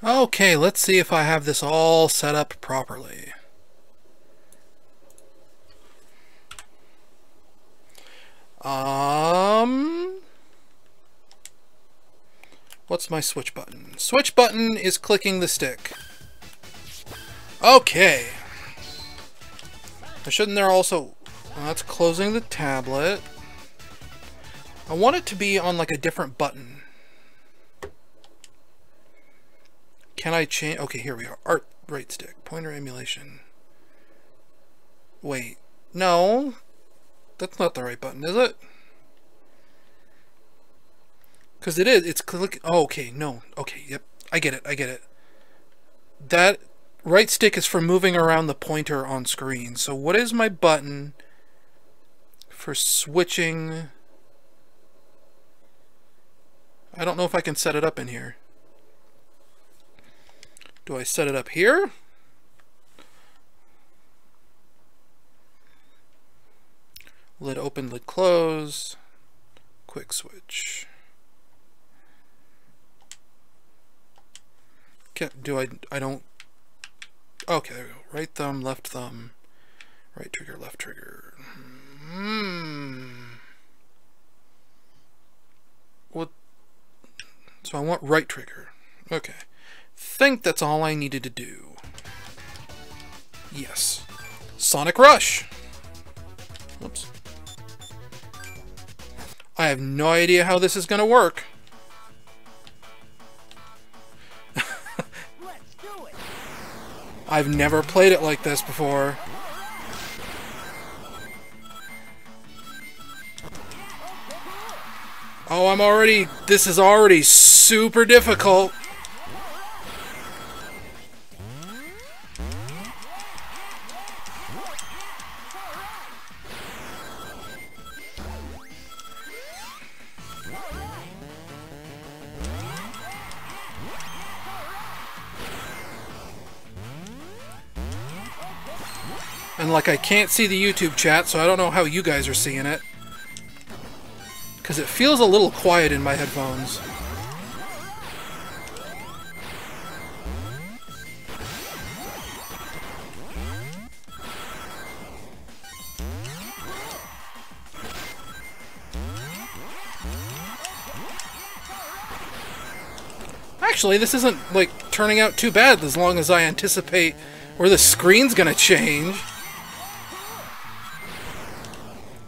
Okay, let's see if I have this all set up properly. What's my switch button? Switch button is clicking the stick. Okay. Shouldn't there also... That's closing the tablet. I want it to be on like a different button. Can I change? Okay, here we are. Art right stick. Pointer emulation. Wait. No. That's not the right button, is it? Because it is. It's click. Oh, okay. No. Okay. Yep. I get it. I get it. That right stick is for moving around the pointer on screen. So what is my button for switching? I don't know if I can set it up in here. Do I set it up here? Lid open, lid close. Quick switch. I don't... Okay, there we go. Right thumb, left thumb. Right trigger, left trigger. What? So I want right trigger. Okay. Think that's all I needed to do. Yes. Sonic Rush! Whoops. I have no idea how this is going to work. Let's do it. I've never played it like this before. Oh, this is already super difficult. And like, I can't see the YouTube chat, so I don't know how you guys are seeing it. Because it feels a little quiet in my headphones. Actually, this isn't, like, turning out too bad as long as I anticipate where the screen's gonna change.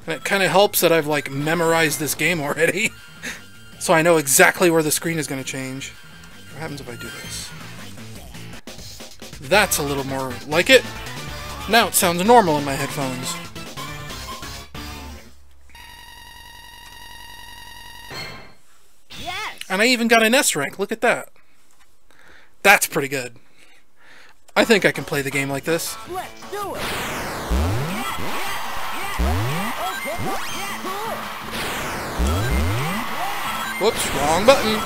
And it kind of helps that I've, like, memorized this game already. So I know exactly where the screen is gonna change. What happens if I do this? That's a little more like it. Now it sounds normal in my headphones. Yes. And I even got an S rank. Look at that. That's pretty good. I think I can play the game like this. Let's do it. Whoops, wrong button.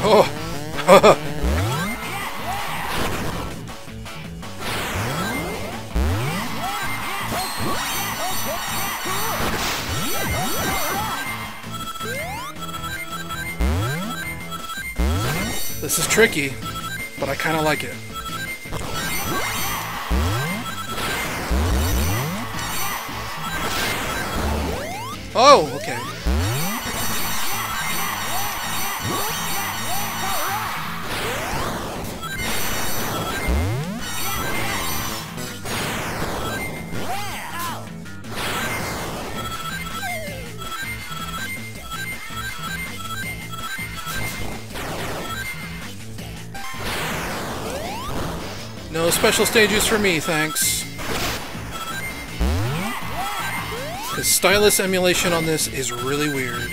Oh. This is tricky, but I kind of like it. Oh, okay. No special stages for me, thanks. Because stylus emulation on this is really weird.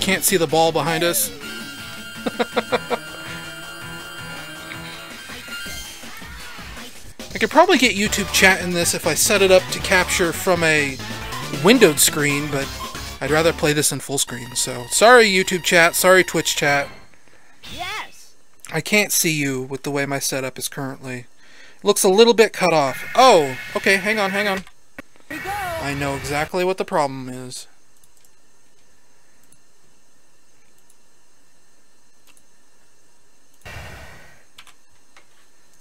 can't see the ball behind us. I could probably get YouTube chat in this if I set it up to capture from a windowed screen, but I'd rather play this in full screen. So, sorry YouTube chat, sorry Twitch chat. Yes. I can't see you with the way my setup is currently. It looks a little bit cut off. Oh, okay, hang on, hang on. Here we go. I know exactly what the problem is.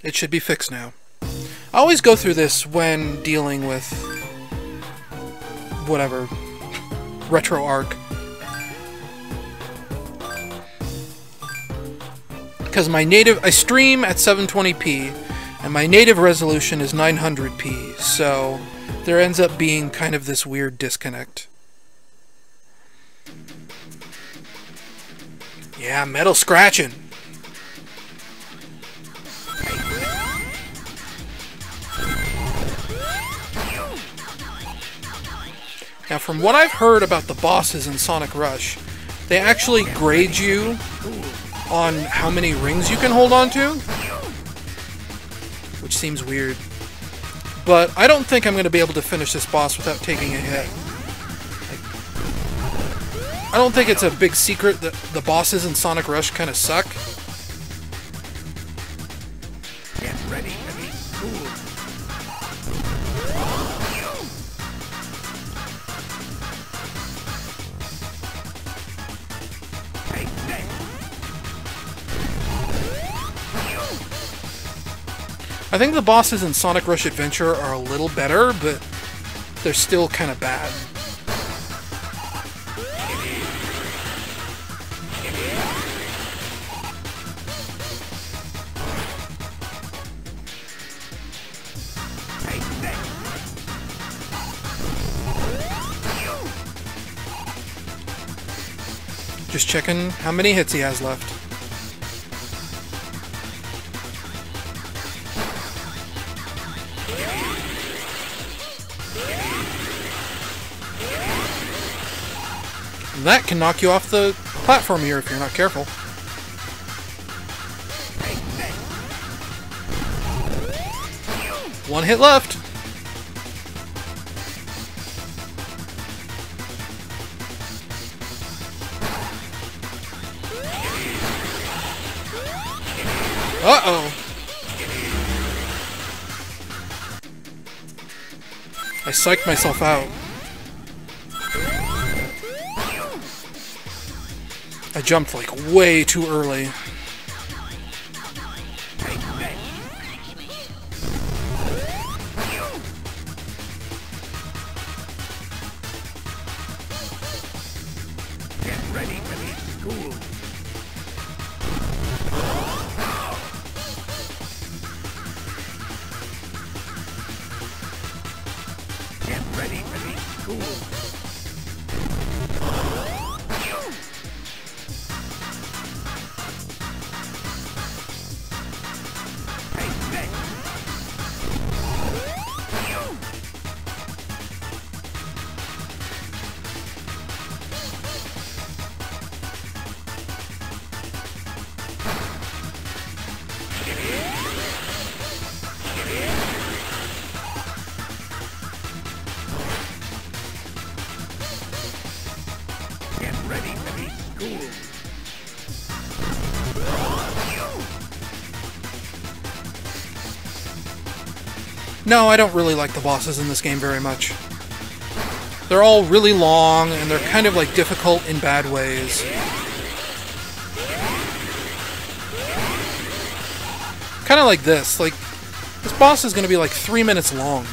It should be fixed now. I always go through this when dealing with whatever, RetroArch. Because my native, I stream at 720p, and my native resolution is 900p, so there ends up being kind of this weird disconnect. Yeah, metal scratching. Now, from what I've heard about the bosses in Sonic Rush, they actually grade you on how many rings you can hold on to, which seems weird. But I don't think I'm going to be able to finish this boss without taking a hit. I don't think it's a big secret that the bosses in Sonic Rush kind of suck. Get ready to be cool. I think the bosses in Sonic Rush Adventure are a little better, but they're still kind of bad. Just checking how many hits he has left. That can knock you off the platform here if you're not careful. One hit left. Uh-oh. I psyched myself out. I jumped like way too early. Get ready to be cool. Get ready to be cool. Get ready to be cool. No, I don't really like the bosses in this game very much. They're all really long, and they're kind of like difficult in bad ways. Kind of like this. Like, this boss is going to be like 3 minutes long.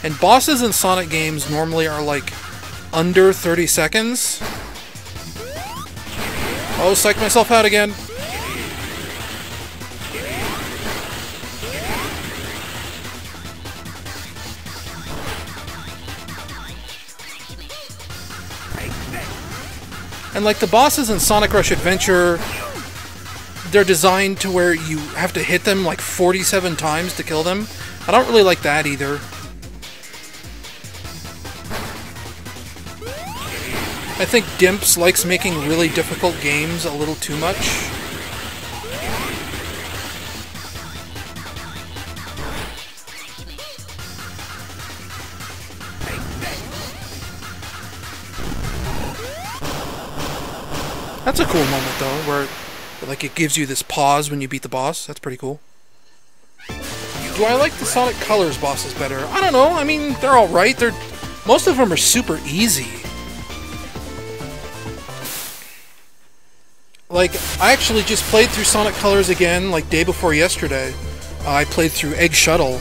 And bosses in Sonic games normally are like under 30 seconds. Oh, psyched myself out again. And like the bosses in Sonic Rush Adventure, they're designed to where you have to hit them like 47 times to kill them. I don't really like that either. I think Dimps likes making really difficult games a little too much. That's a cool moment though, where like it gives you this pause when you beat the boss. That's pretty cool. Do I like the Sonic Colors bosses better? I don't know. I mean, they're all right. Most of them are super easy. Like, I actually just played through Sonic Colors again, like, day before yesterday. I played through Egg Shuttle.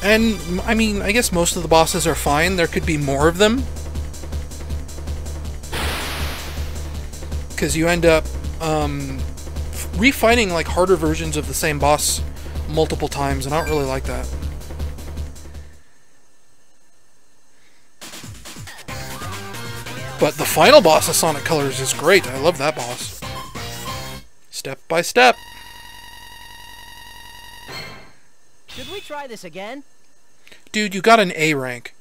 And, I mean, I guess most of the bosses are fine. There could be more of them. Because you end up, refighting, like, harder versions of the same boss multiple times, and I don't really like that. But the final boss of Sonic Colors is great. I love that boss. Step by step. Should we try this again? Dude, you got an A rank.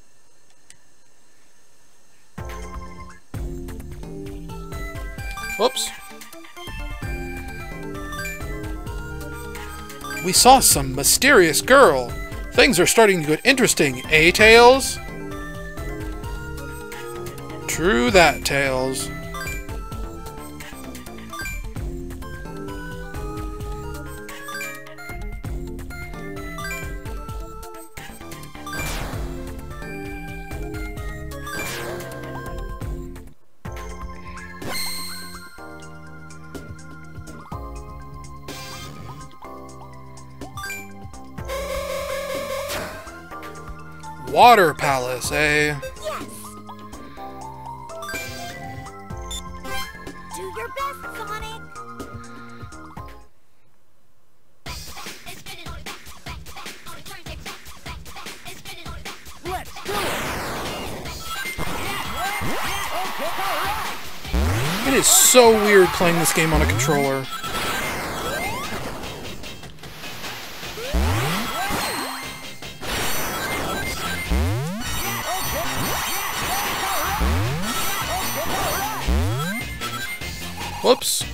Whoops. We saw some mysterious girl. Things are starting to get interesting, eh, Tails? True that, Tails. Water Palace, eh? Yes! Do your best, Sonic! Let's do it! Okay, alright! It is so weird playing this game on a controller. Whoops.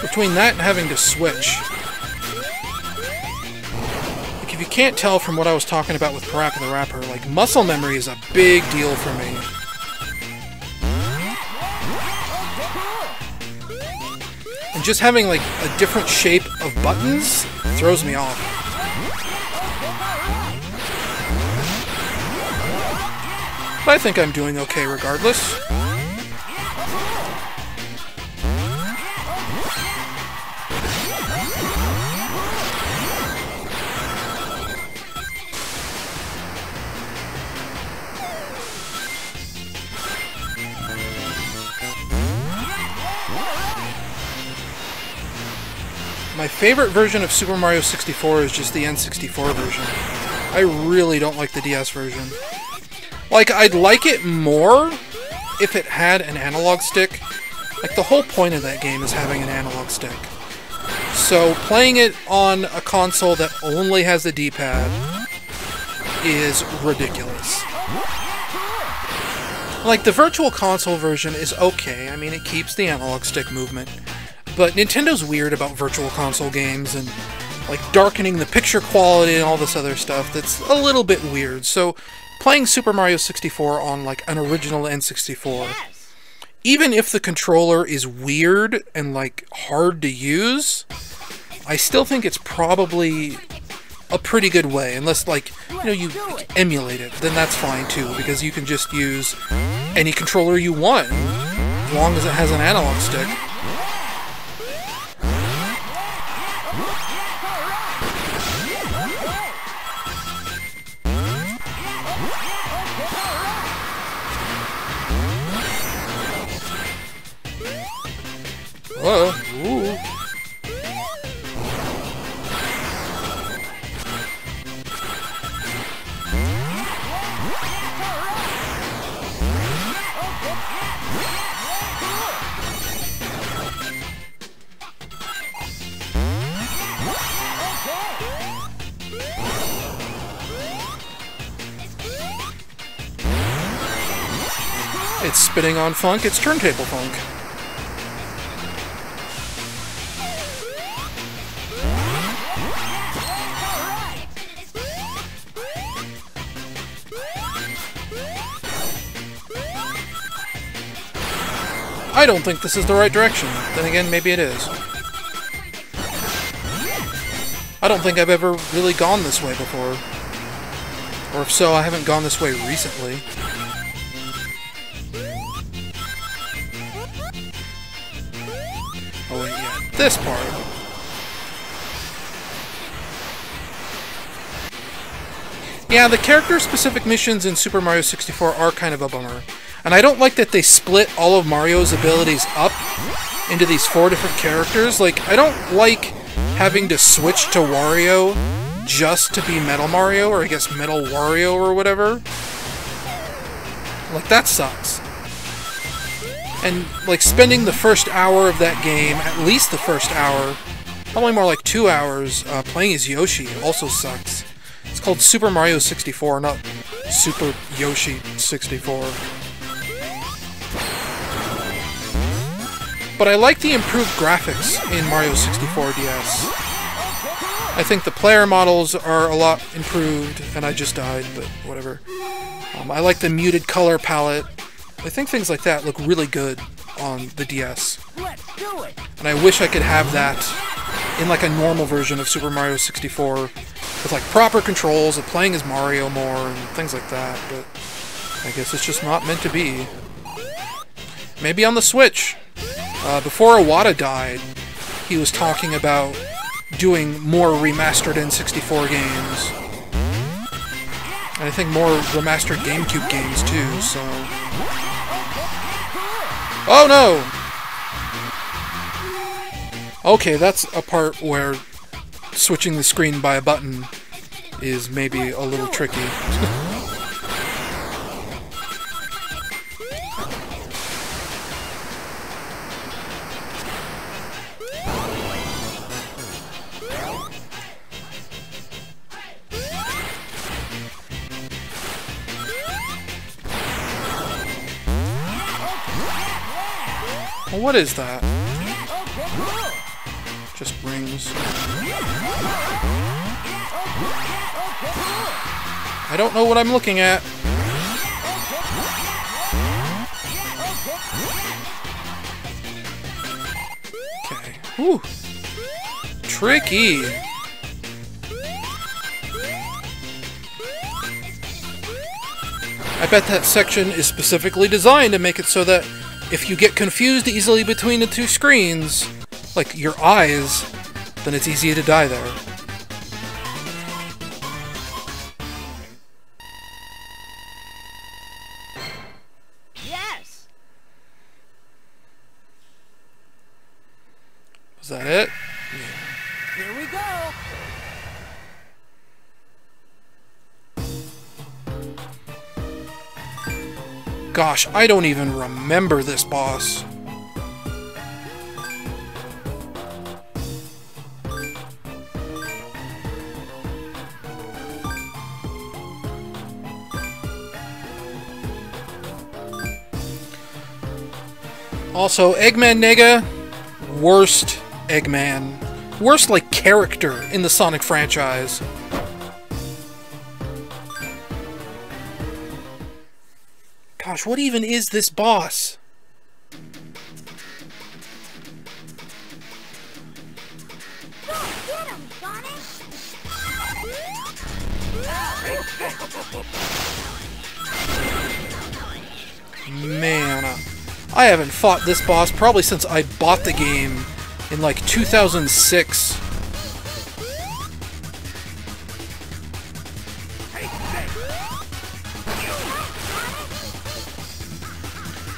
Between that and having to switch. Like, if you can't tell from what I was talking about with Parappa the Rapper, like, muscle memory is a big deal for me. And just having, like, a different shape of buttons throws me off. But I think I'm doing okay regardless. My favorite version of Super Mario 64 is just the N64 version. I really don't like the DS version. Like, I'd like it more if it had an analog stick. Like, the whole point of that game is having an analog stick. So, playing it on a console that only has a D-pad is ridiculous. Like, the Virtual Console version is okay. I mean, it keeps the analog stick movement. But Nintendo's weird about Virtual Console games and, like, darkening the picture quality and all this other stuff that's a little bit weird. So, playing Super Mario 64 on, like, an original N64, Yes! even if the controller is weird and, like, hard to use, I still think it's probably a pretty good way. Unless, like, you know, you emulate it, then that's fine too, because you can just use any controller you want, as long as it has an analog stick. Whoa. Ooh. It's spinning on funk, it's turntable funk. I don't think this is the right direction. Then again, maybe it is. I don't think I've ever really gone this way before. Or if so, I haven't gone this way recently. Oh wait, yeah, this part. Yeah, the character-specific missions in Super Mario 64 are kind of a bummer. And I don't like that they split all of Mario's abilities up into these 4 different characters. Like, I don't like having to switch to Wario just to be Metal Mario, or I guess Metal Wario or whatever. Like, that sucks. And, like, spending the first hour of that game, at least the first hour, probably more like 2 hours, playing as Yoshi also sucks. It's called Super Mario 64, not Super Yoshi 64. But I like the improved graphics in Mario 64 DS. I think the player models are a lot improved, and I just died, but whatever. I like the muted color palette. I think things like that look really good on the DS. Let's do it. And I wish I could have that in like a normal version of Super Mario 64 with like proper controls of playing as Mario more and things like that, but I guess it's just not meant to be. Maybe on the Switch. Before Iwata died, he was talking about doing more remastered N64 games. And I think more remastered GameCube games too, so... Oh no! Okay, that's a part where switching the screen by a button is maybe a little tricky. Well, what is that? Just rings. I don't know what I'm looking at. Okay. Whew. Tricky. I bet that section is specifically designed to make it so that if you get confused easily between the two screens, like your eyes, then it's easy to die there. Yes. Was that it? Here we go. Gosh, I don't even remember this boss. Also, Eggman Nega, worst Eggman. Worst, like, character in the Sonic franchise. Gosh, what even is this boss? Man, I haven't fought this boss probably since I bought the game in like 2006.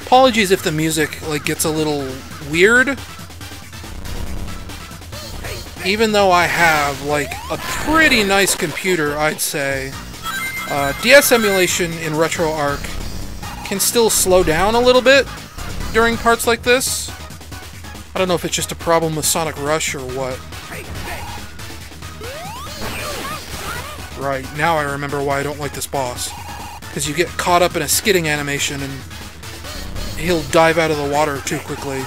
Apologies if the music like gets a little weird. Even though I have like a pretty nice computer, I'd say. DS emulation in RetroArch can still slow down a little bit during parts like this. I don't know if it's just a problem with Sonic Rush or what. Right, now I remember why I don't like this boss. Because you get caught up in a skidding animation and he'll dive out of the water too quickly.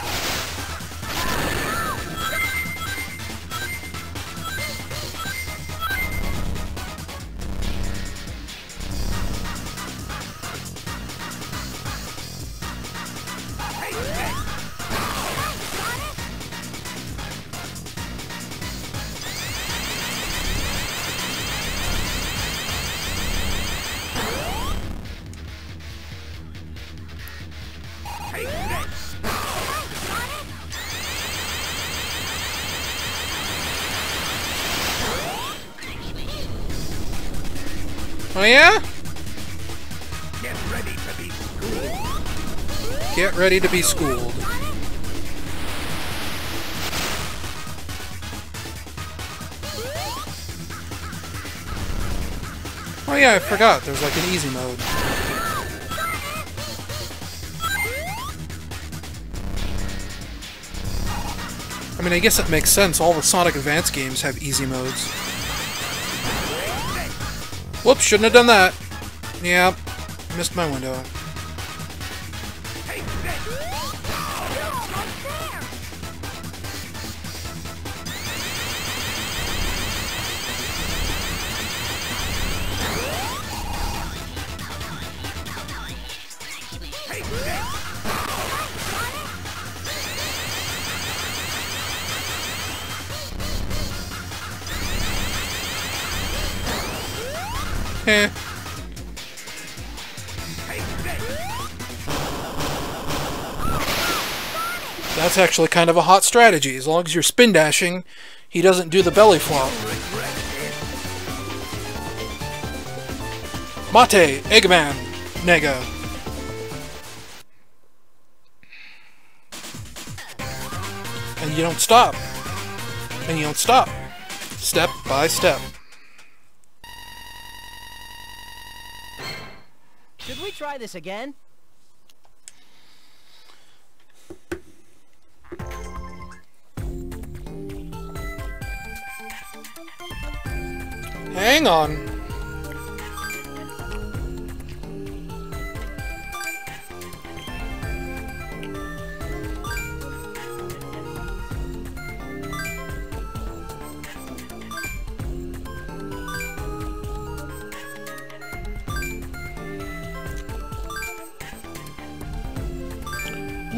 Oh yeah? Get ready to be schooled. Get ready to be schooled. Oh yeah, I forgot. There's like an easy mode. I mean, I guess it makes sense. All the Sonic Advance games have easy modes. Whoops, shouldn't have done that. Yep, missed my window. Eh. That's actually kind of a hot strategy. As long as you're spin dashing, he doesn't do the belly flop. Mate, Eggman, Nega. And you don't stop. And you don't stop. Step by step. Should we try this again? Hang on.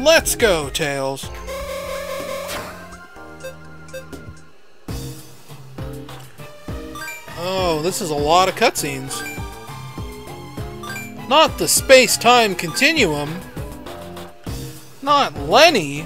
Let's go, Tails. Oh, this is a lot of cutscenes. Not the space-time continuum. Not Lenny.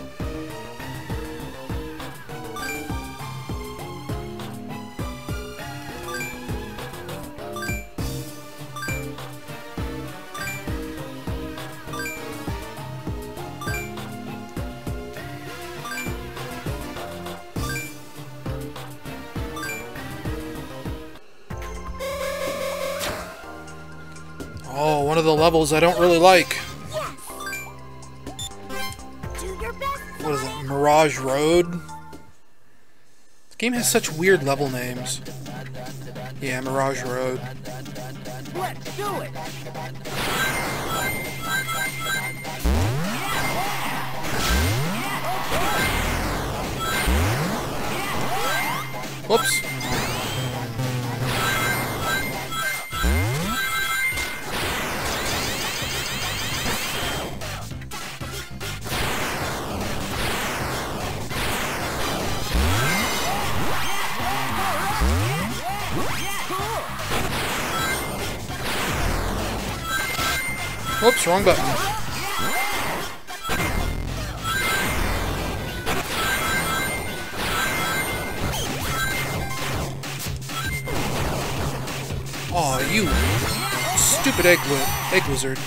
Oh, one of the levels I don't really like. What is it, Mirage Road? This game has such weird level names. Yeah, Mirage Road. Let's do it! Whoops. Whoops, wrong button. Aw, you stupid egg wizard.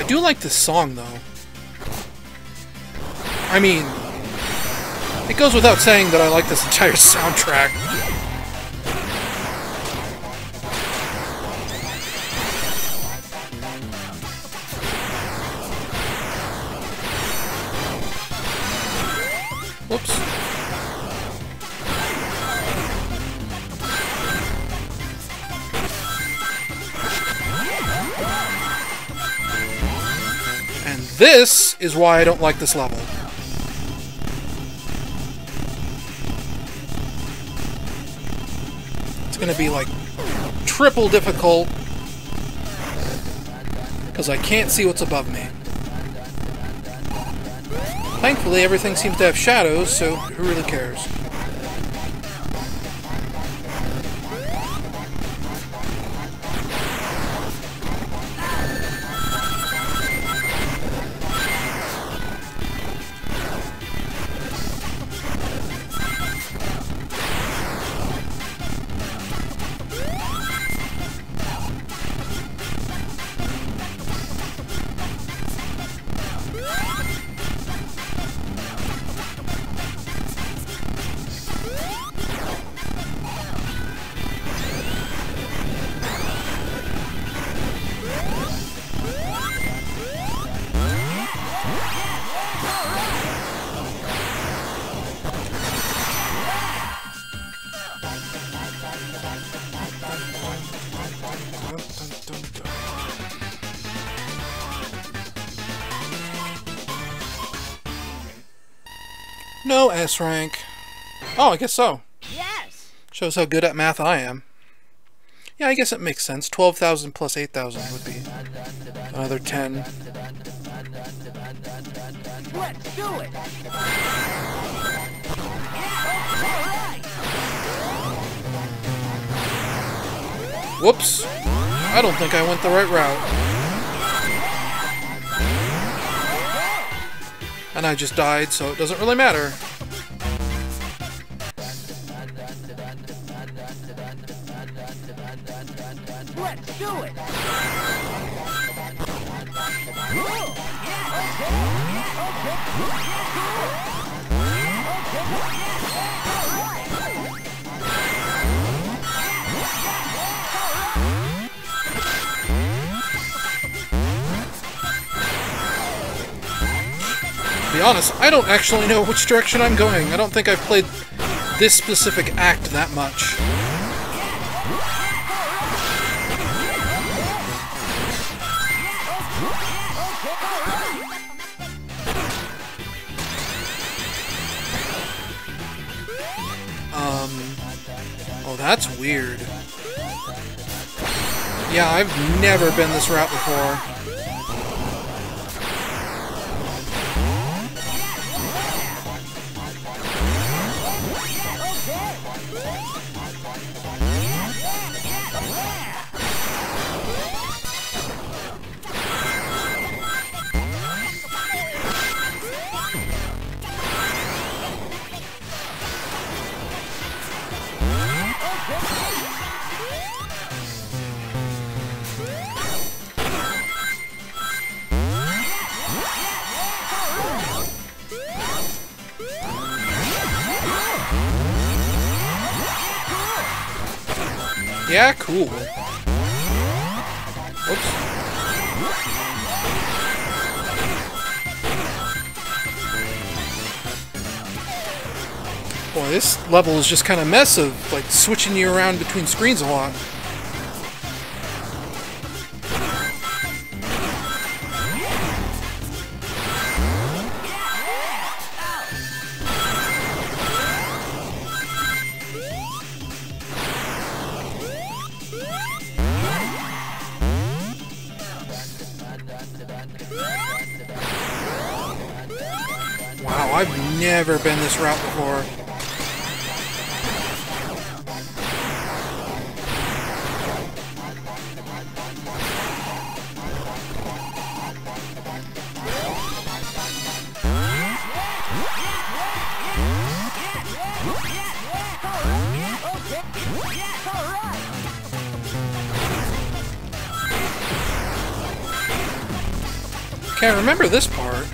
I do like this song, though. I mean, it goes without saying that I like this entire soundtrack. Whoops. And this is why I don't like this level. It's gonna be like triple difficult because I can't see what's above me. Thankfully, everything seems to have shadows, so who really cares? No S rank. Oh, I guess so. Yes! Shows how good at math I am. Yeah, I guess it makes sense. 12,000 plus 8,000 would be another 10. Let's do it! Whoops. I don't think I went the right route. And I just died, so it doesn't really matter. Let's do it! To be honest, I don't actually know which direction I'm going. I don't think I've played this specific act that much. Oh, that's weird. Yeah, I've never been this route before. Yeah, cool. Oops. Boy, this level is just kind of mess of like switching you around between screens a lot. Wow, I've never been this route before. Can't remember this part.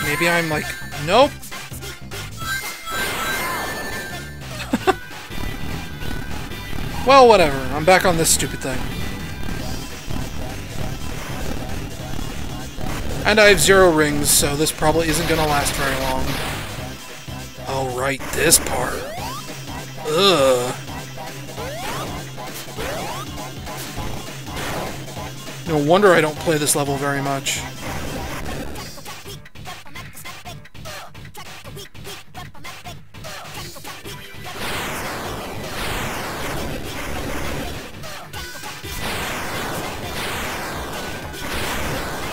Maybe I'm like, nope. Well, whatever. I'm back on this stupid thing. And I have 0 rings, so this probably isn't gonna last very long. Oh, right, this part. Ugh. No wonder I don't play this level very much.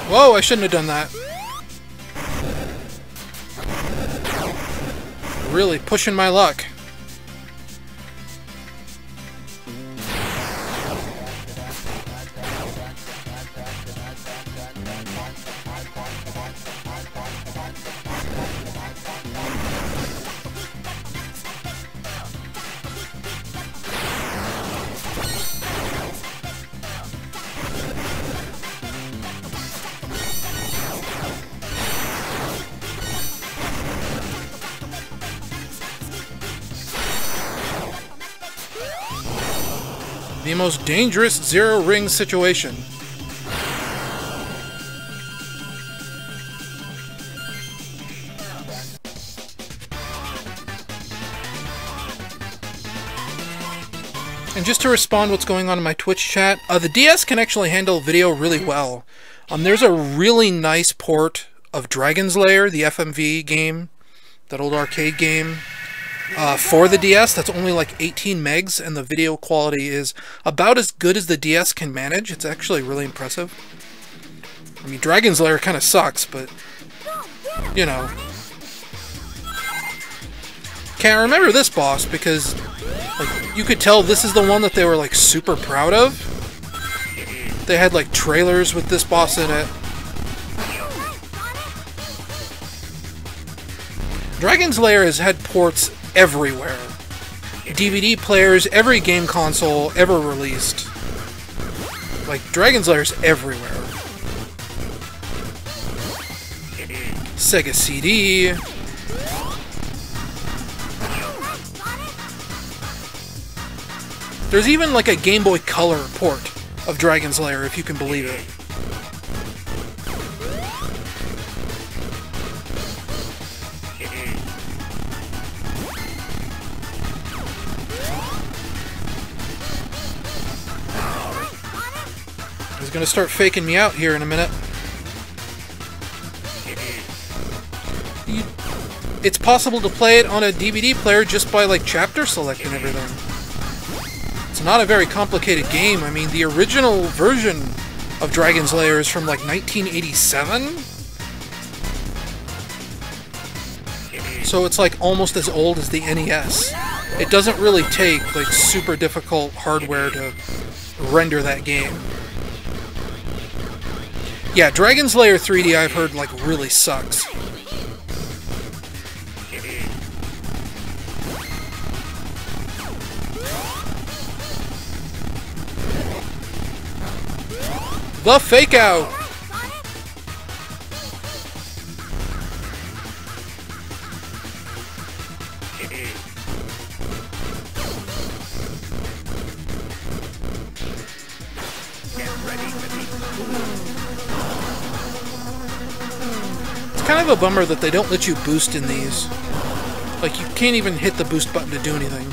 Whoa, I shouldn't have done that. Really pushing my luck. The most dangerous 0 ring situation. And just to respond what's going on in my Twitch chat, the DS can actually handle video really well. There's a really nice port of Dragon's Lair, the FMV game, that old arcade game. For the DS, that's only like 18 megs, and the video quality is about as good as the DS can manage. It's actually really impressive. I mean, Dragon's Lair kind of sucks, but, you know. Can't remember this boss because, like, you could tell this is the one that they were, like, super proud of. They had, like, trailers with this boss in it. Dragon's Lair has had ports everywhere. DVD players, every game console ever released. Like, Dragon's Lair's everywhere. Sega CD. There's even like a Game Boy Color port of Dragon's Lair, if you can believe it. He's gonna start faking me out here in a minute. It's possible to play it on a DVD player just by like chapter select and everything. It's not a very complicated game. I mean, the original version of Dragon's Lair is from like 1987. So it's like almost as old as the NES. It doesn't really take like super difficult hardware to render that game. Yeah, Dragon's Lair 3D I've heard like really sucks. The fake out! It's kind of a bummer that they don't let you boost in these. Like, you can't even hit the boost button to do anything.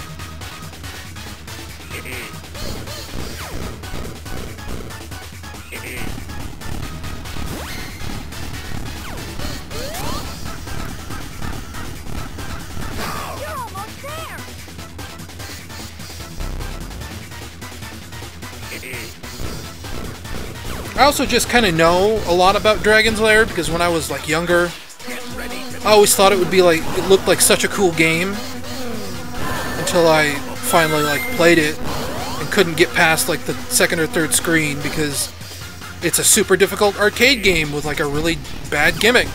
I also just kind of know a lot about Dragon's Lair because when I was like younger, I always thought it would be like, it looked like such a cool game until I finally like played it and couldn't get past like the second or third screen because it's a super difficult arcade game with like a really bad gimmick.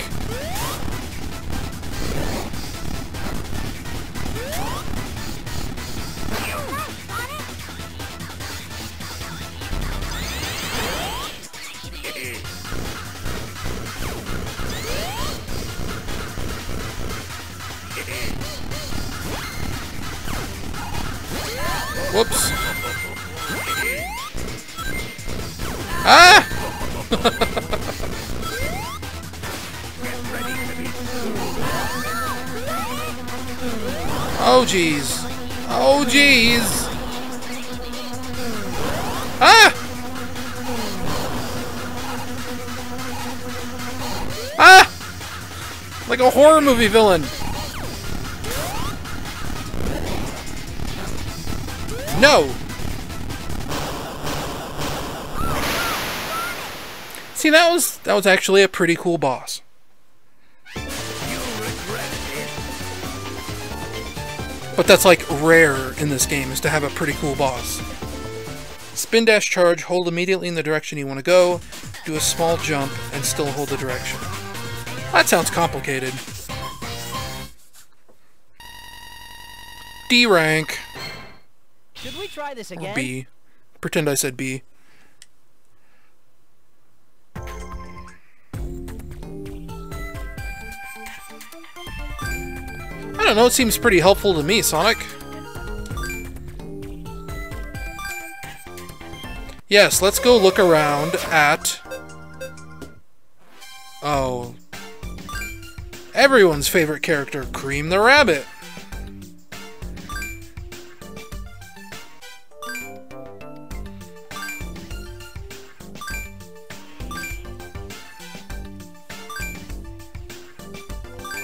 Whoops. Ah! Oh, jeez. Oh, jeez. Ah! Ah! Like a horror movie villain. No! See, that was actually a pretty cool boss. But that's like rare in this game, is to have a pretty cool boss. Spin dash charge, hold immediately in the direction you want to go, do a small jump, and still hold the direction. That sounds complicated. D rank. Should we try this again? Or B. Pretend I said B. I don't know, it seems pretty helpful to me, Sonic. Yes, let's go look around at... Oh. Everyone's favorite character, Cream the Rabbit.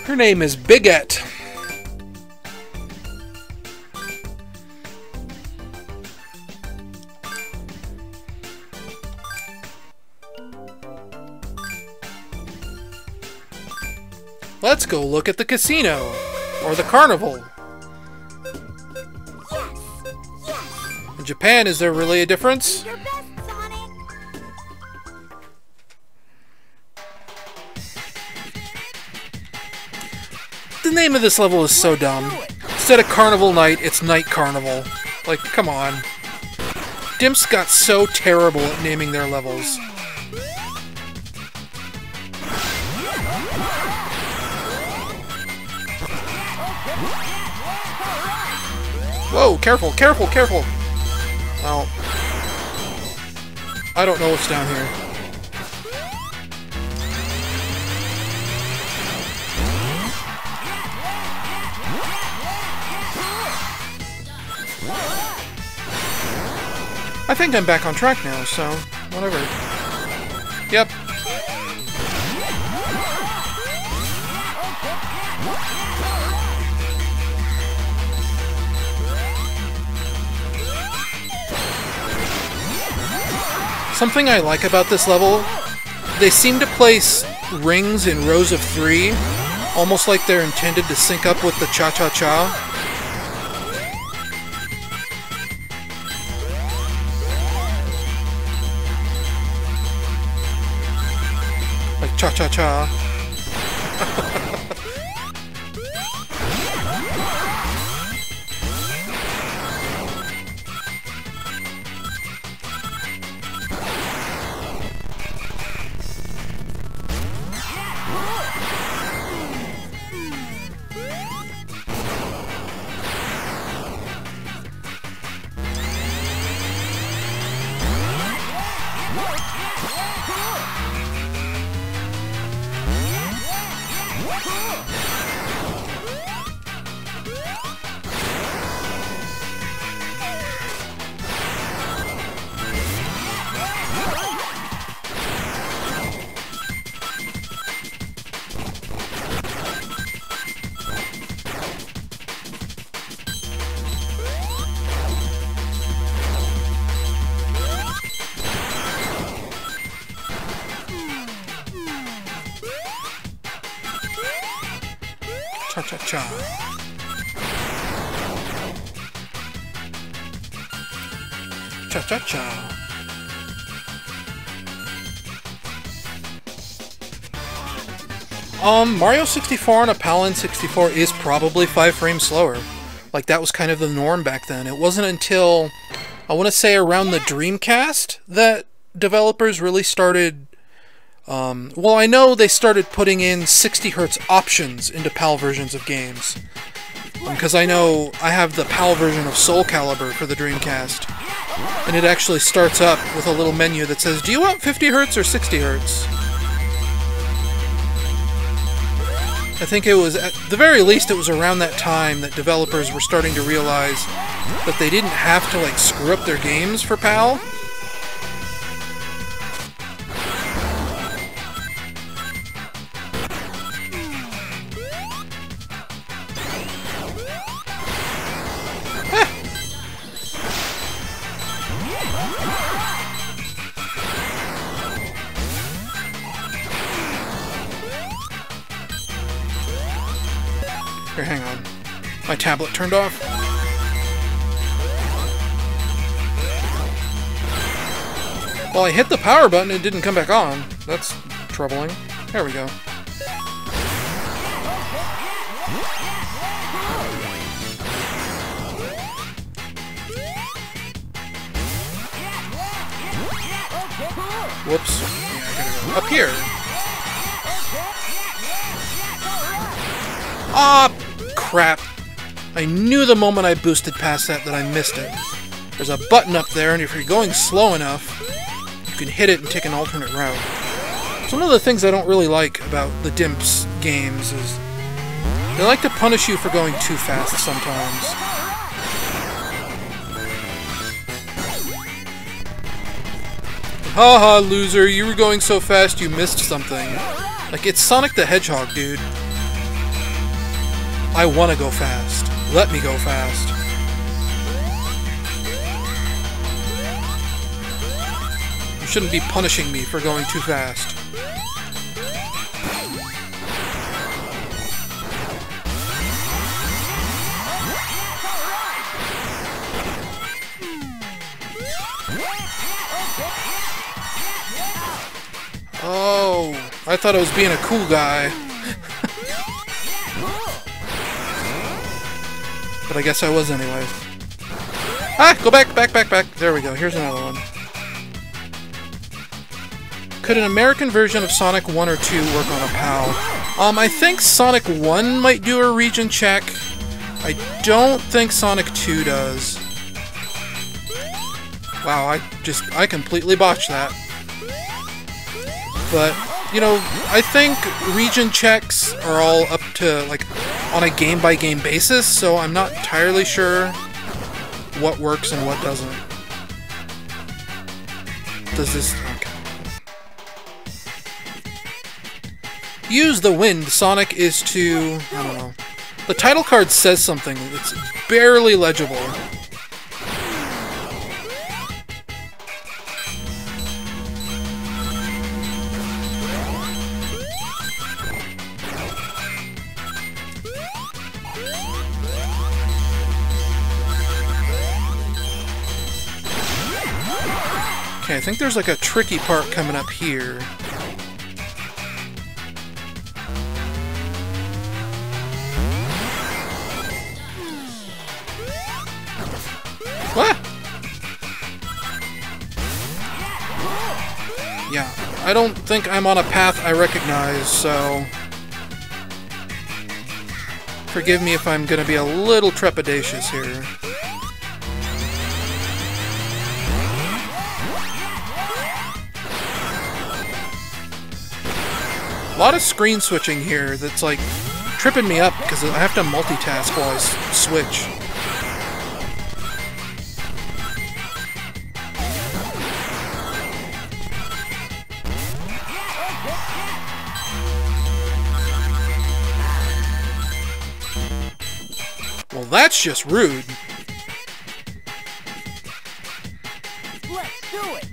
Her name is Bigette. Let's go look at the casino, or the carnival. Yes! Yes! In Japan, is there really a difference? Your best, Sonic! The name of this level is so dumb. Instead of Carnival Night, it's Night Carnival. Like, come on. Dimps got so terrible at naming their levels. Whoa, careful, careful, careful! Well, I don't know what's down here. I think I'm back on track now, so whatever. Yep. Something I like about this level, they seem to place rings in rows of 3, almost like they're intended to sync up with the cha-cha-cha. Like cha-cha-cha. Cha-cha-cha. Cha-cha-cha. Mario 64 on a PAL N64 is probably 5 frames slower. Like, that was kind of the norm back then. It wasn't until, I want to say, around the Dreamcast that developers really started... well, I know they started putting in 60 Hz options into PAL versions of games. Because I know I have the PAL version of Soul Calibur for the Dreamcast. And it actually starts up with a little menu that says, do you want 50 Hz or 60 Hz? I think it was, at the very least, it was around that time that developers were starting to realize that they didn't have to, like, screw up their games for PAL. Here, hang on. My tablet turned off. Well, I hit the power button and it didn't come back on. That's troubling. There we go. Whoops. Yeah, I gotta go up here. Ah, crap. I knew the moment I boosted past that I missed it. There's a button up there, and if you're going slow enough, you can hit it and take an alternate route. It's one of the things I don't really like about the Dimps games is they like to punish you for going too fast sometimes. Haha, loser, you were going so fast you missed something. Like, it's Sonic the Hedgehog, dude. I want to go fast. Let me go fast. You shouldn't be punishing me for going too fast. Oh, I thought I was being a cool guy. But I guess I was anyway. Ah! Go back, back, back, back. There we go. Here's another one. Could an American version of Sonic 1 or 2 work on a PAL? I think Sonic 1 might do a region check. I don't think Sonic 2 does. Wow, I completely botched that. But, you know, I think region checks are all up to, like, on a game-by-game basis, so I'm not entirely sure what works and what doesn't. Does this... okay. Use the wind. Sonic is to... I don't know. The title card says something. It's barely legible. Okay, I think there's like a tricky part coming up here. What? Yeah, I don't think I'm on a path I recognize, so... forgive me if I'm gonna be a little trepidatious here. A lot of screen switching here that's like tripping me up because I have to multitask while I switch. Well, that's just rude. Let's do it.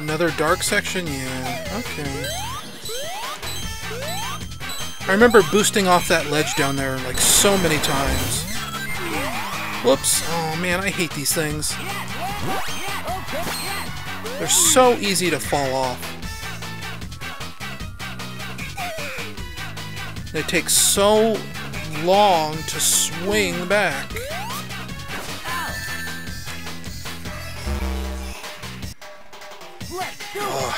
Another dark section? Yeah, okay. I remember boosting off that ledge down there like so many times. Whoops. Oh man, I hate these things. They're so easy to fall off. They take so long to swing back. Ugh.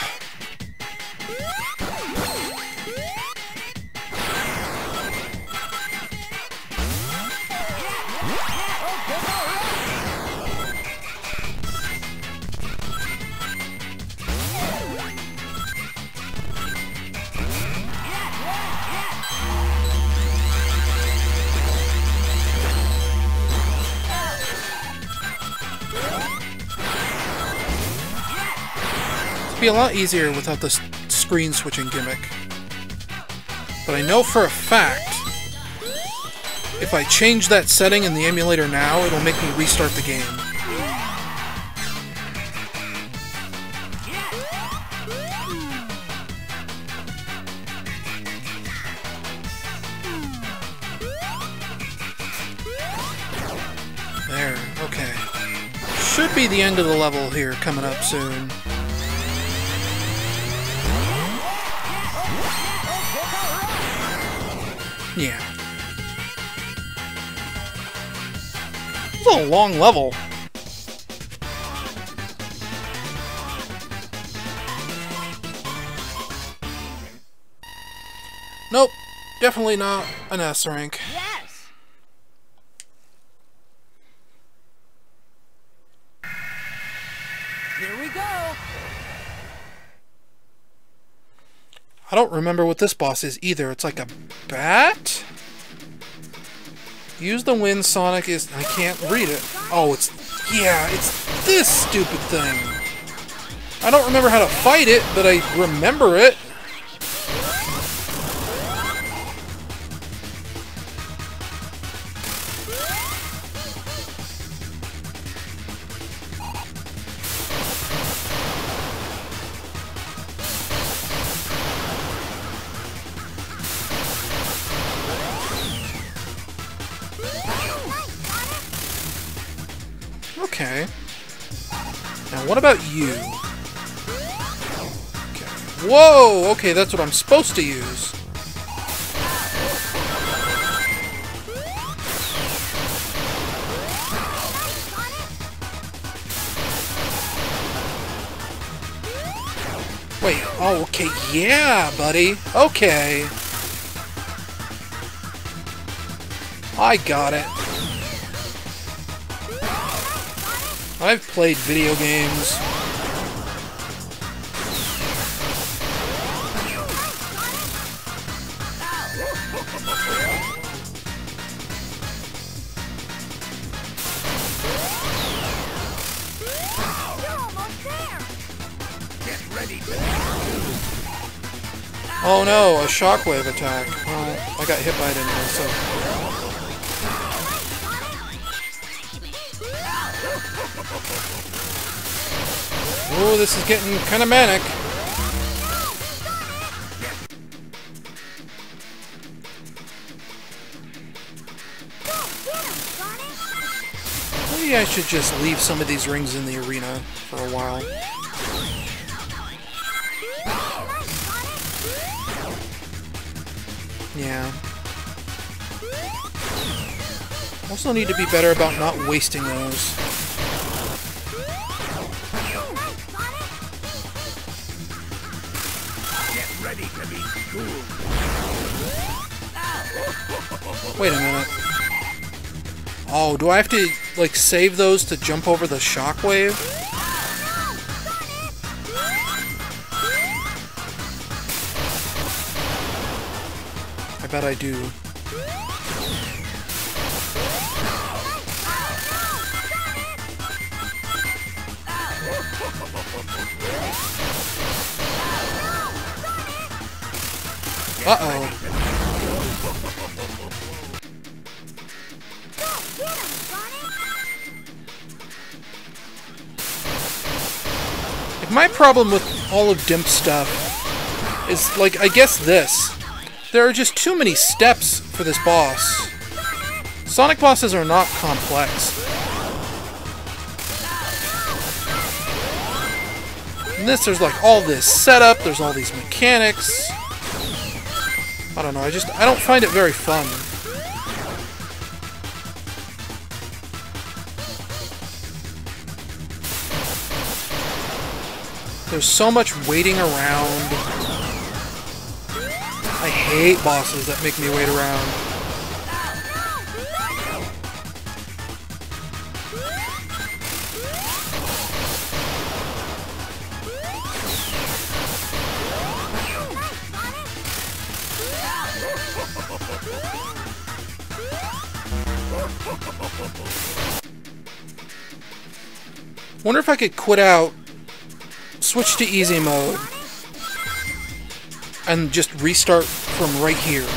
Be a lot easier without this screen switching gimmick. But I know for a fact, if I change that setting in the emulator now, it'll make me restart the game. There, okay. Should be the end of the level here coming up soon. Yeah. It's a long level. Nope. Definitely not an S rank. Yes! Here we go! I don't remember what this boss is either. It's like a bat? Use the wind, Sonic is... I can't read it. Oh, it's... Yeah, it's this stupid thing. I don't remember how to fight it, but I remember it. Okay. Now what about you? Okay. Whoa! Okay, that's what I'm supposed to use. Wait, oh, okay, yeah, buddy. Okay. I got it. I've played video games. Oh no, a shockwave attack. Well, I got hit by it anyway, so... Oh, this is getting kind of manic. Maybe I should just leave some of these rings in the arena for a while. Yeah. Also need to be better about not wasting those. Wait a minute. Oh, do I have to, like, save those to jump over the shockwave? I bet I do. Uh-oh. My problem with all of Dimp's stuff is, like, I guess this. There are just too many steps for this boss. Sonic bosses are not complex. In this, there's like all this setup, there's all these mechanics. I don't know, I don't find it very fun. There's so much waiting around. I hate bosses that make me wait around. Wonder if I could quit out, switch to easy mode, and just restart from right here.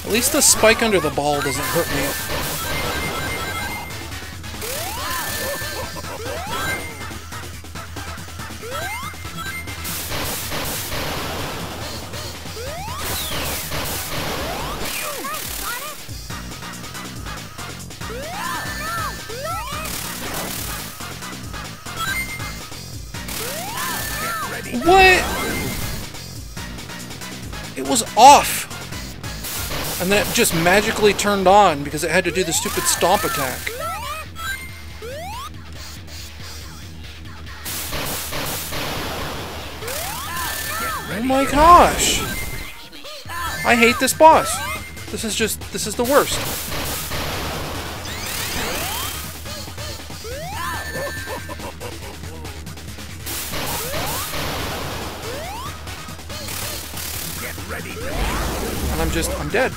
At least the spike under the ball doesn't hurt me. What? It was off. And then it just magically turned on because it had to do the stupid stomp attack. Oh my gosh! I hate this boss. This is the worst. And I'm dead.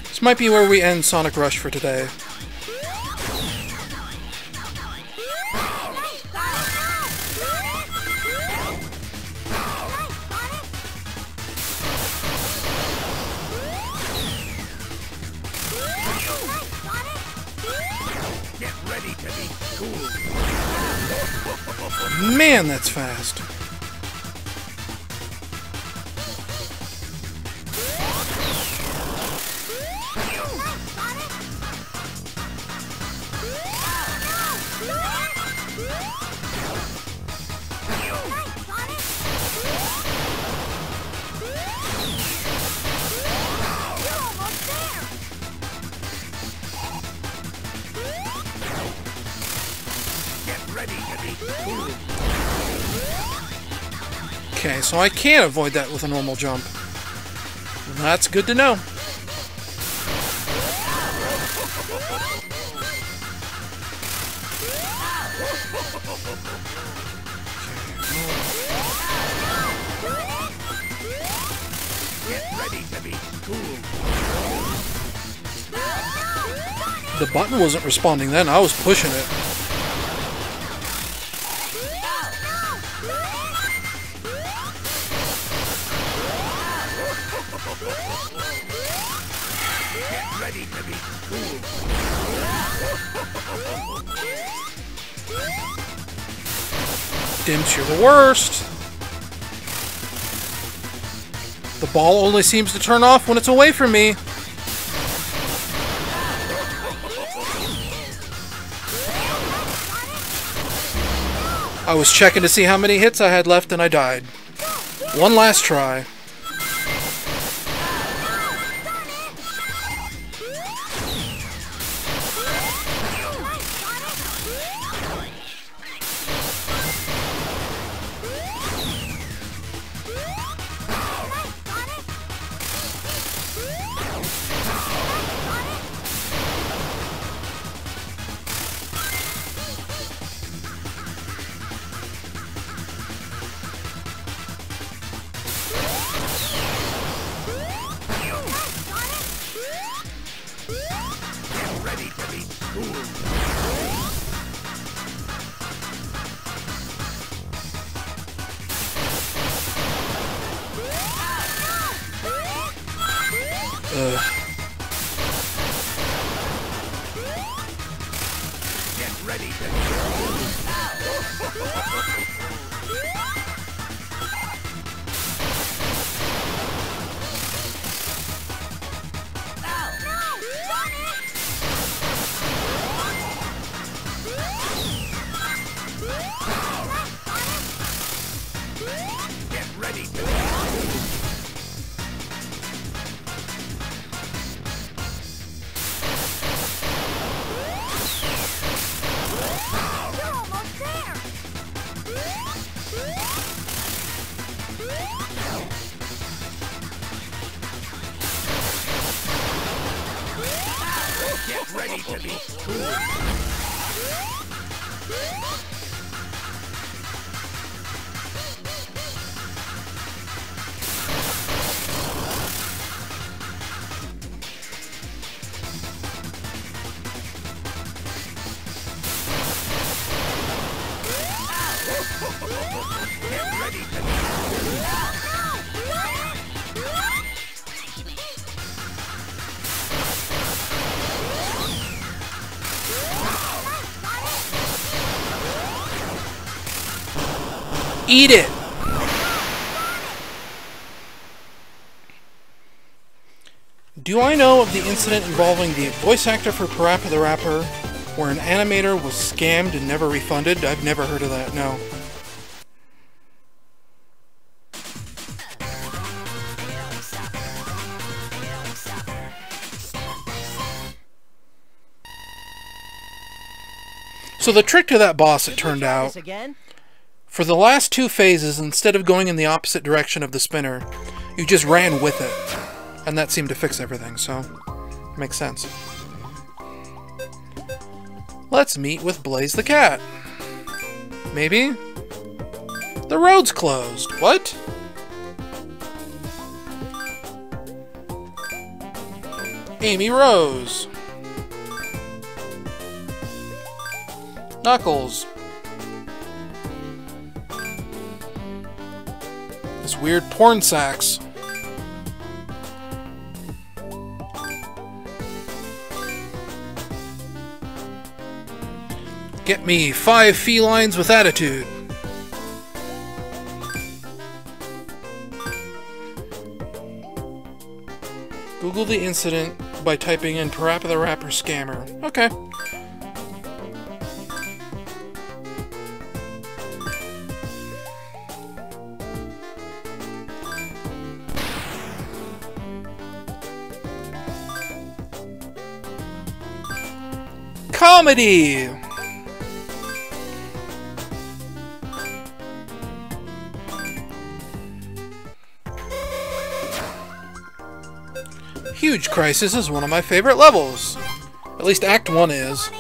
This might be where we end Sonic Rush for today. Man, that's fast. Okay, so I can avoid that with a normal jump. That's good to know. The button wasn't responding then, I was pushing it. Dimps, you're the worst. The ball only seems to turn off when it's away from me. I was checking to see how many hits I had left and I died. One last try. Get ready to Get ready to You're almost there. Get ready to be cool. Get ready to Eat it! Do I know of the incident involving the voice actor for Parappa the Rapper, where an animator was scammed and never refunded? I've never heard of that, no. So the trick to that boss, it turned out, This again? for the last two phases, instead of going in the opposite direction of the spinner, you just ran with it. And that seemed to fix everything, so makes sense. Let's meet with Blaze the cat. Maybe? The road's closed. What? Amy Rose. Knuckles. This weird porn sax. Get me 5 felines with attitude. Google the incident by typing in Parappa the Rapper scammer. Okay. Comedy! Huge Crisis is one of my favorite levels. At least Act 1 is.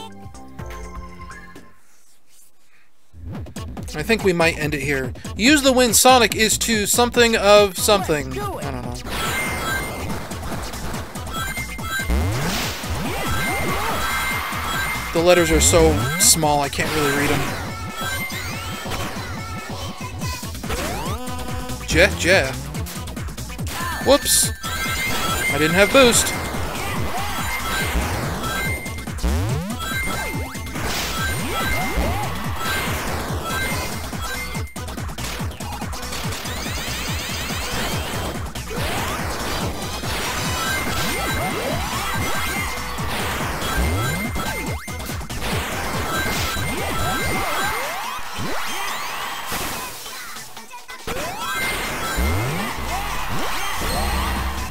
I think we might end it here. Use the wind Sonic is to something of something. I don't know. The letters are so small I can't really read them. Jeff. Whoops. I didn't have boost.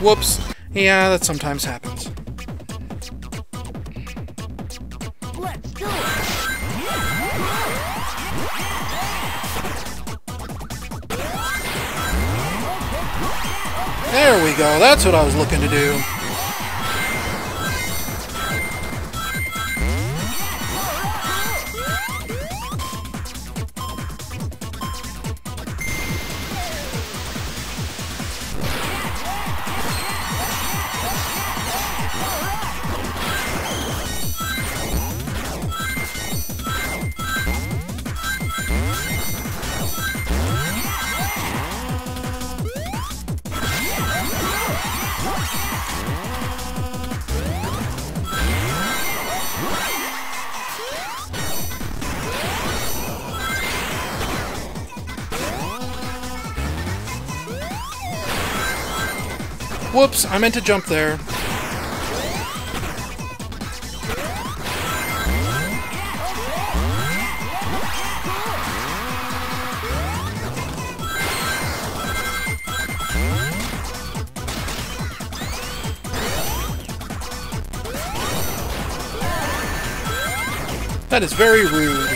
Whoops. Yeah, that sometimes happens. Let's do it! There we go. That's what I was looking to do. Whoops, I meant to jump there. That is very rude.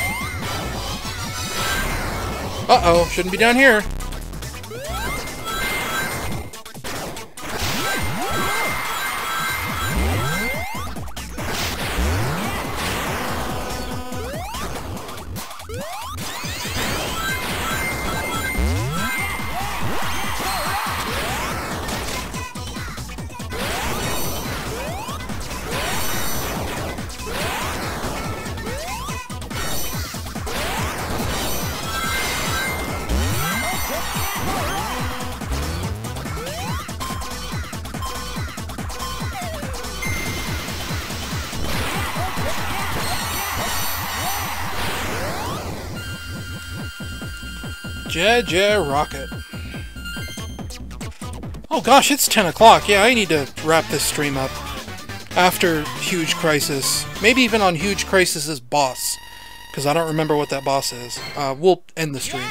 Uh-oh, shouldn't be down here. Rocket. Oh gosh, it's 10 o'clock. Yeah, I need to wrap this stream up. After Huge Crisis. Maybe even on Huge Crisis's boss. Because I don't remember what that boss is. We'll end the stream.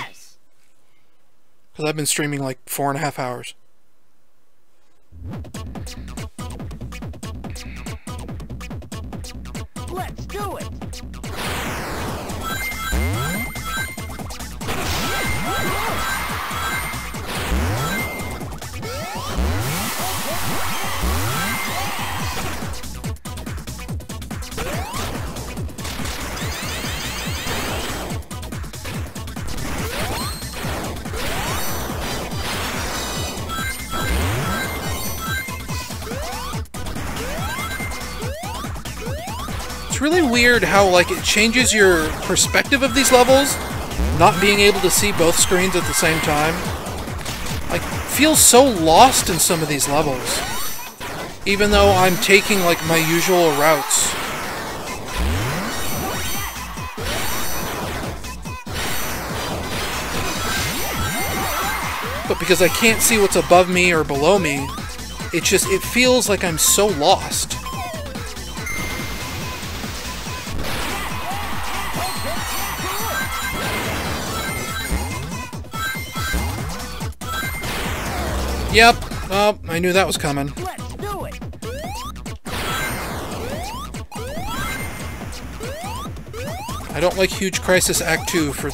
Because I've been streaming like 4.5 hours. Let's do it. It's really weird how, like, it changes your perspective of these levels, not being able to see both screens at the same time. Like, feels so lost in some of these levels, even though I'm taking, like, my usual routes. But because I can't see what's above me or below me, it feels like I'm so lost. Yep. Oh, I knew that was coming. Let's do it. I don't like Huge Crisis Act 2 for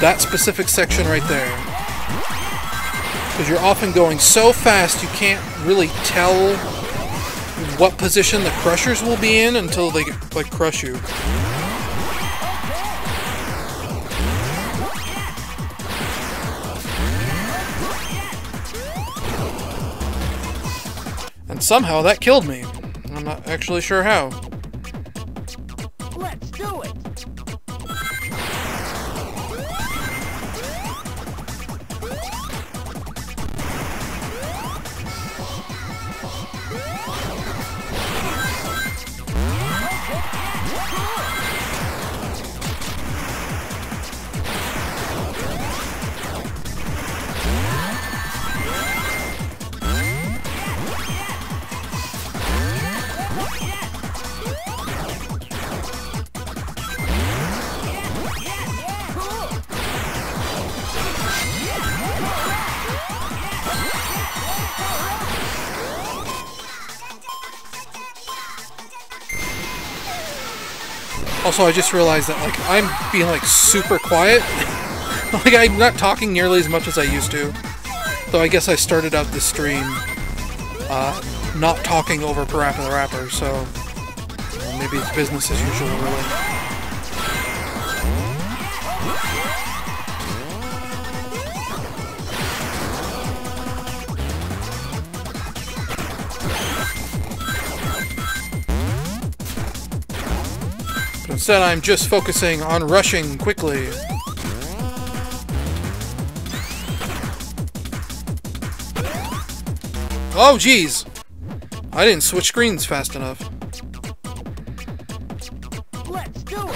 that specific section right there. Because you're often going so fast you can't really tell what position the crushers will be in until they, like, crush you. And somehow that killed me. I'm not actually sure how. Let's do it. Also, I just realized that, like, I'm being, like, super quiet. Like, I'm not talking nearly as much as I used to. Though I guess I started out this stream not talking over Parappa the Rapper, so maybe it's business as usual, really. Instead, I'm just focusing on rushing quickly. Oh, geez! I didn't switch screens fast enough. Let's do it.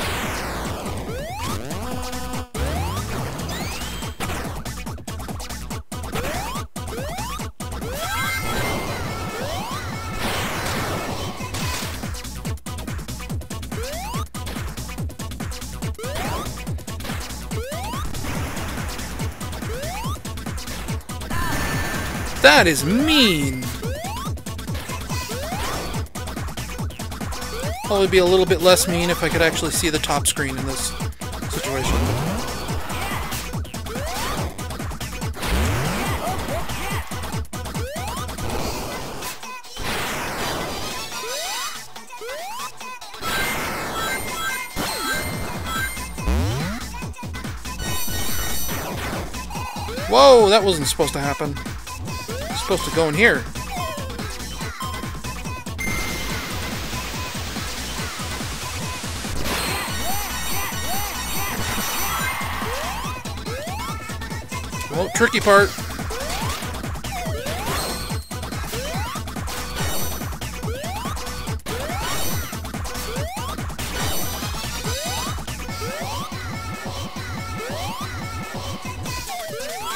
That is mean. Probably be a little bit less mean if I could actually see the top screen in this situation. Whoa, that wasn't supposed to happen. It's supposed to go in here. Well, tricky part.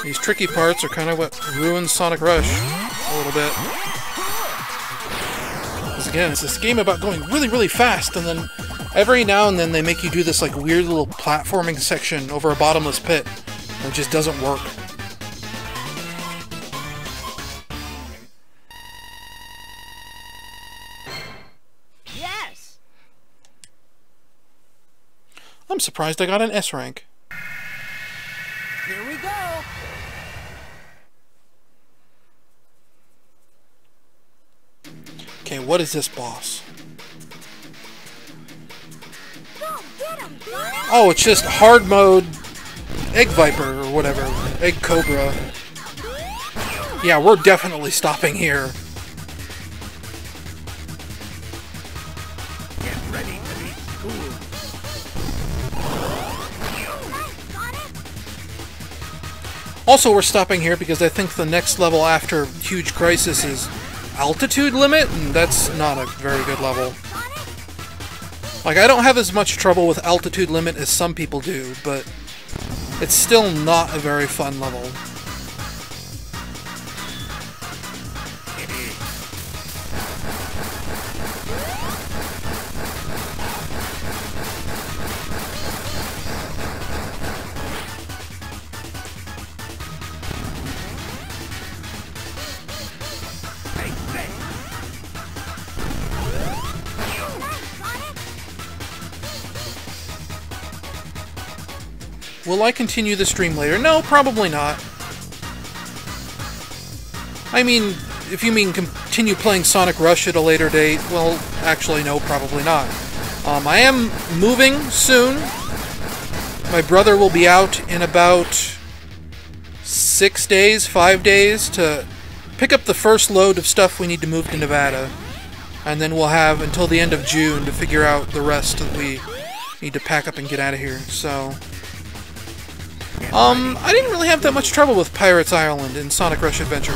These tricky parts are kind of what ruins Sonic Rush a little bit. Because again, it's this game about going really, really fast, and then every now and then they make you do this like weird little platforming section over a bottomless pit. And it just doesn't work. Yes. I'm surprised I got an S rank. Here we go. Okay, what is this boss? Go get him, Sonic! Oh, it's just hard mode Egg Viper or whatever. Egg Cobra. Yeah, we're definitely stopping here. Get ready to be schooled. Nice, Sonic! Also, we're stopping here because I think the next level after Huge Crisis is Altitude Limit, and that's not a very good level. Sonic! Like, I don't have as much trouble with Altitude Limit as some people do, but it's still not a very fun level. Take this. Nice, Sonic! Will I continue the stream later? No, probably not. I mean, if you mean continue playing Sonic Rush at a later date, well, actually, no, probably not. I am moving soon. My brother will be out in about 6 days, 5 days, to pick up the first load of stuff we need to move to Nevada. And then we'll have until the end of June to figure out the rest that we need to pack up and get out of here, so... I didn't really have that much trouble with Pirates Island in Sonic Rush Adventure.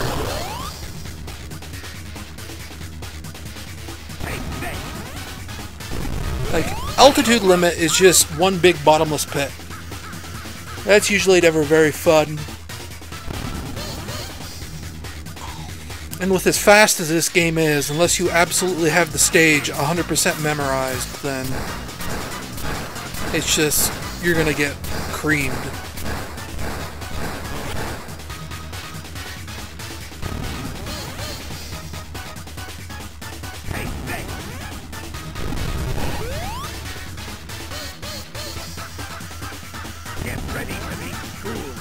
Like, Altitude Limit is just one big bottomless pit. That's usually never very fun. And with as fast as this game is, unless you absolutely have the stage 100% memorized, then it's just, you're gonna get creamed. Take this. Get ready to be schooled.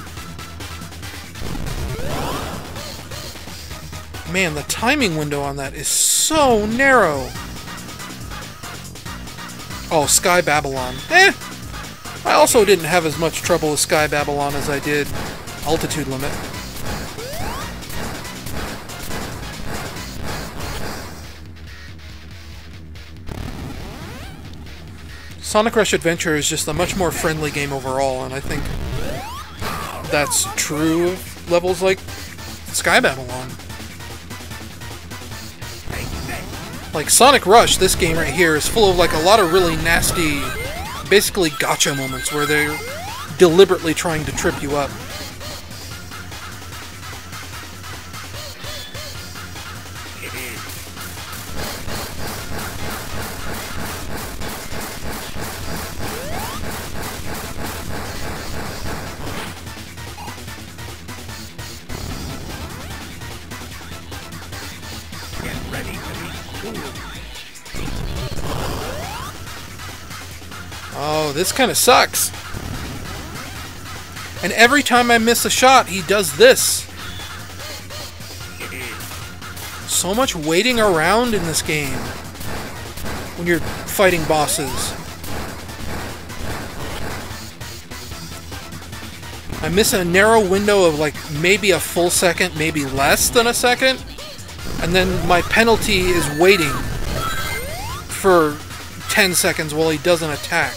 Man, the timing window on that is so narrow. Oh, Sky Babylon. I also didn't have as much trouble with Sky Babylon as I did Altitude Limit. Sonic Rush Adventure is just a much more friendly game overall, and I think that's true of levels like Sky Babylon. Take this. Like Sonic Rush, this game right here is full of like a lot of really nasty, basically gotcha moments where they're deliberately trying to trip you up. ready to be cool. Oh, this kind of sucks. And every time I miss a shot, he does this. So much waiting around in this game when you're fighting bosses. I miss a narrow window of like maybe a full second, maybe less than a second, and then my penalty is waiting for 10 seconds while he doesn't attack.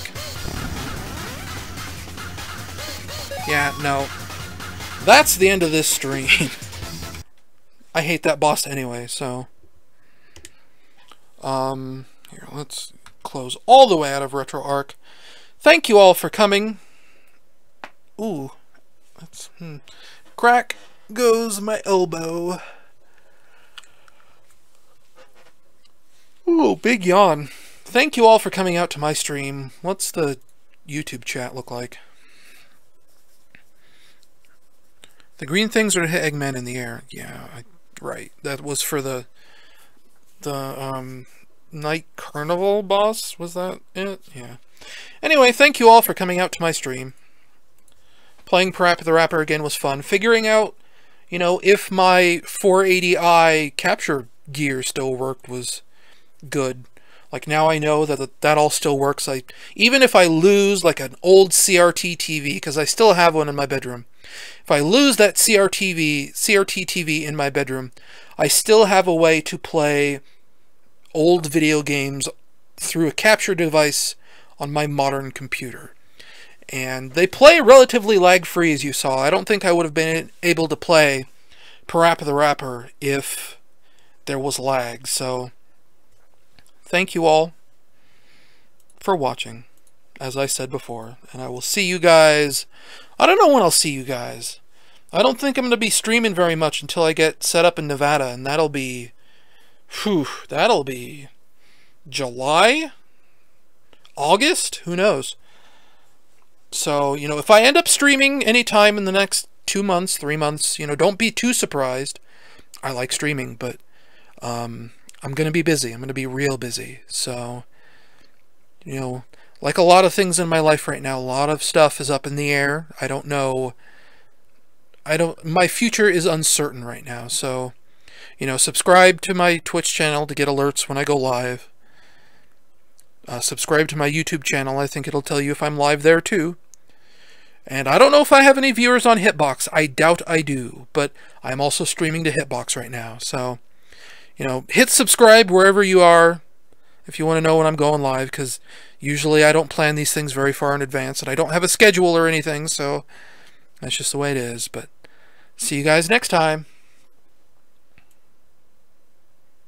Yeah, no. That's the end of this stream. I hate that boss anyway, so... Here, let's close all the way out of RetroArch. Thank you all for coming. Ooh. That's... Crack goes my elbow. Ooh, big yawn. Thank you all for coming out to my stream. What's the YouTube chat look like? The green things are Eggman in the air. Yeah, right. That was for the Night Carnival boss. Was that it? Yeah. Anyway, thank you all for coming out to my stream. Playing Parappa the Rapper again was fun. Figuring out, you know, if my 480i capture gear still worked was good. Like, now I know that that all still works. Even if I lose, like, an old CRT TV, because I still have one in my bedroom. If I lose that CRT TV in my bedroom, I still have a way to play old video games through a capture device on my modern computer. And they play relatively lag-free, as you saw. I don't think I would have been able to play Parappa the Rapper if there was lag, so... Thank you all for watching, as I said before, and I will see you guys. I don't know when I'll see you guys. I don't think I'm going to be streaming very much until I get set up in Nevada, and that'll be, that'll be July? August? Who knows? So, you know, if I end up streaming anytime in the next 2 months, 3 months, you know, don't be too surprised. I like streaming, but, I'm going to be busy. I'm going to be real busy. So, you know, like a lot of things in my life right now, a lot of stuff is up in the air. I don't know. My future is uncertain right now. So, you know, subscribe to my Twitch channel to get alerts when I go live. Subscribe to my YouTube channel. I think it'll tell you if I'm live there too. And I don't know if I have any viewers on Hitbox. I doubt I do. But I'm also streaming to Hitbox right now. So... You know, hit subscribe wherever you are if you want to know when I'm going live, because usually I don't plan these things very far in advance, and I don't have a schedule or anything, so that's just the way it is. But see you guys next time.